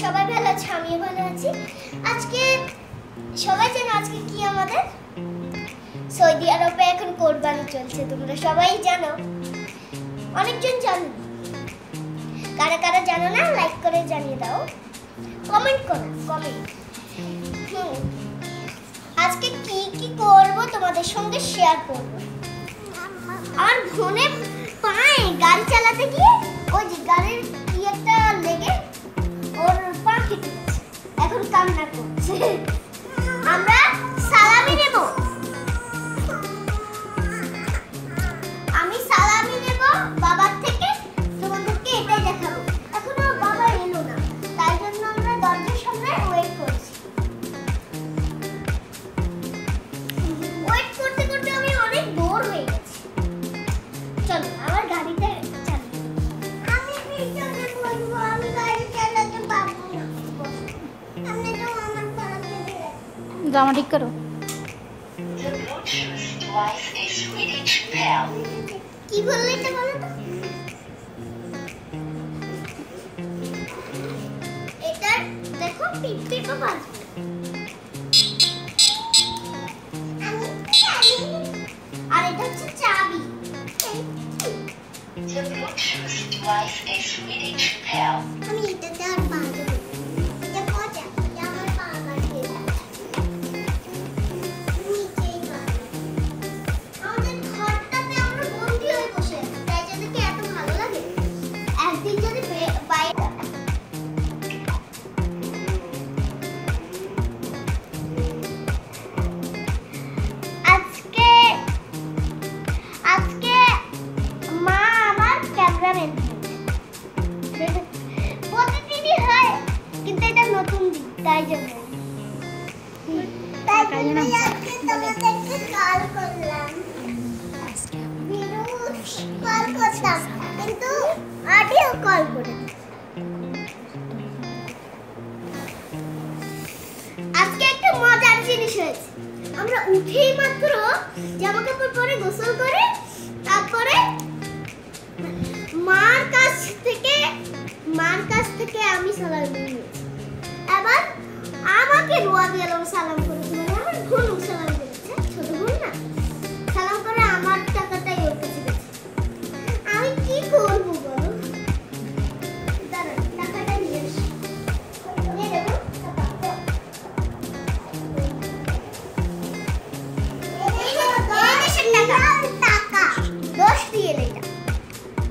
সবাই ভালো আছে, আমিও ভালো আছি। আজকে সবাই জানো আজকে কি আমাদের সৌদি আরবে এখন কোরবানি চলছে, তোমরা সবাই জানো, অনেকজন জানো। কারা কারা জানো না লাইক করে জানিয়ে দাও, কমেন্ট করো কমেন্ট। আজকে কি কি করব তোমাদের সঙ্গে শেয়ার করব। আমার বোনের পায়ে গাড়ি চালাতে গিয়ে ওই যে গাড়ির কি একটা লেগে ওর পা কেটে গেছে, এখন কান্না করছে। আমরা সালামি নেব, আমি সালামি নেব বাবার থেকে, তোমাদেরকে এটাই দেখাবো। এখনো বাবা এলো না, তাই জন্য আমরা দরজার সামনে ওয়েট করছি। ওয়েট করতে করতে আমি অনেক বোর হয়ে গেছি। চলো আমার গাড়িতে চালিয়ে, আমি পিছনে বসবো, আমি গাড়ি চালাতে পারবো না। আমি তো আমার পালাতে দেবে। জামা ঠিক করো। কি বললে এটা বলো তো? এটা দেখো পিপি বাবা, আর এটা হচ্ছে চাবি। আমি এটাতে আর পা দেবো, এটা পচা, এটা আমার পা কাটবে। নিচেই পা। আমাদের ঘরটাতে আমরা বন্দি হয়ে বসে আছি, তাই জন্য কি এত ভালো লাগে? একদিন যদি বাইরে আজকে আজকে মা আমার ক্যামেরাম্যান, প্রতিদিনই হয় কিন্তু এটা নতুন দিন, তাই জন্য আজকে তোমাদেরকে কল করলাম। ভিডিও কল করতাম কিন্তু অডিও কল করে। আজকে একটা মজার জিনিস হয়েছে। আমরা উঠেই মাত্র জামা কাপড় পরে গোসল করে তারপরে মার কাছ থেকে আমি সালাম নিয়েছি। এবার আমাকে রোয়া দিয়ে সালাম করেছে, মানে আমার বোন সালাম করেছে, ছোট বোন না, সালাম করে আমার টাকাটাই ওর কাছে গেছে। আমি কি করবো বলো? দাঁড়ান, টাকাটা নিয়ে আসি, নিয়ে দেবো টাকা। টাকা 10 দিয়ে এটা,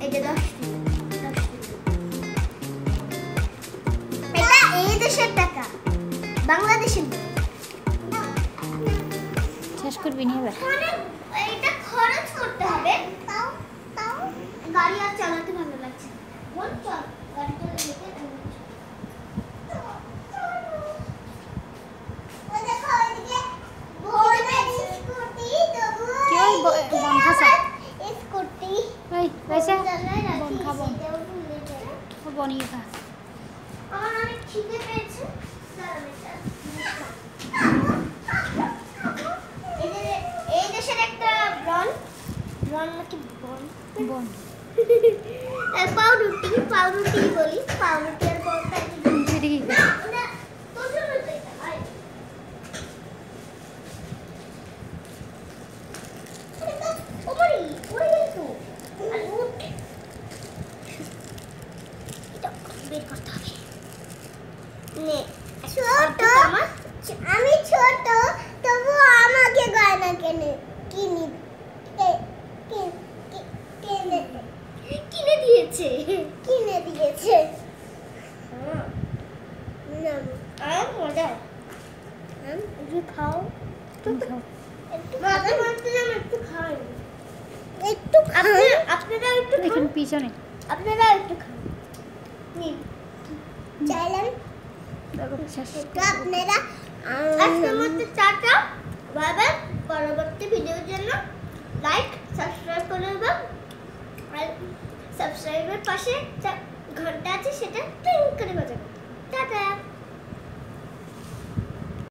এটা 10 দিয়ে, 10 দিয়ে। এটা এই দেশের টাকা, বাংলাদেশের না। শেষ করবি না এবার? মানে এটা খরচ করতে হবে, তাও তাও গাড়ি আর চালাতে ভালো লাগছে। বল চল গাড়িটা রেখে দেবো। ওই দেখো ওইদিকে ভোরের স্কুটি দেবো। কি ওই বন খাসা? স্কুটি ওই পয়সা বন বন খাবো, এটাও ভুলে যাই। ও বনিয়ে খা। আমার অনেক খিদে পেয়েছে, এই দেশের একটা ব্রন নাকি বন বন পাউরুটি বলি, পাউরুটি আর বনটা সেটা কি? আমি ছোট তবু আমাকে গয়না কিনে দিয়েছে। মজা একটু খাও, তুমি খাও। একটু খাই, একটু আপনারা একটু খান, দেখুন পিছনে আপনারা একটু খান, নিন চাইলেন দেখো শেষ। একটু আপনারা। আজকের মতো টাটা, বাই বাই। পরবর্তী ভিডিওর জন্য লাইক সাবস্ক্রাইব করে দেবেন, আর সাবস্ক্রাইবের পাশে ঘন্টা আছে সেটা টিং করে বাজাবেন। টাটা।